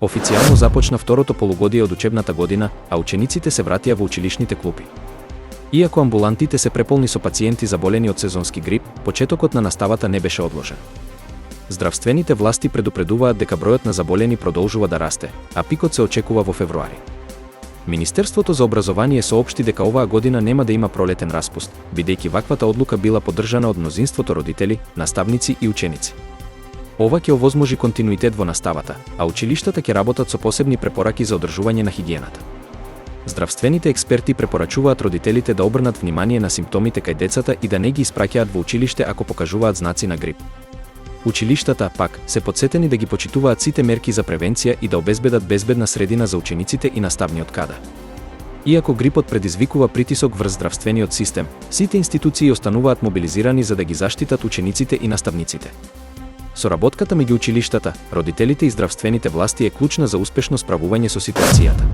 Официјално започна второто полугодие од учебната година, а учениците се вратија во училишните клупи. Иако амбулантите се преполни со пациенти заболени од сезонски грип, почетокот на наставата не беше одложен. Здравствените власти предупредуваат дека бројот на заболени продолжува да расте, а пикот се очекува во февруари. Министерството за образование соопшти дека оваа година нема да има пролетен распуст, бидејќи ваквата одлука била поддржана од мнозинството родители, наставници и ученици. Ова ќе овозможи континуитет во наставата, а училиштата ќе работат со посебни препораки за одржување на хигиената. Здравствените експерти препорачуваат родителите да обрнат внимание на симптомите кај децата и да не ги испраќаат во училиште ако покажуваат знаци на грип. Училиштата, пак, се потсетени да ги почитуваат сите мерки за превенција и да обезбедат безбедна средина за учениците и наставниот кадар. Иако грипот предизвикува притисок врз здравствениот систем, сите институции остануваат мобилизирани за да ги заштитат учениците и наставниците. Соработката меѓу училиштата, родителите и здравствените власти е клучна за успешно справување со ситуацијата.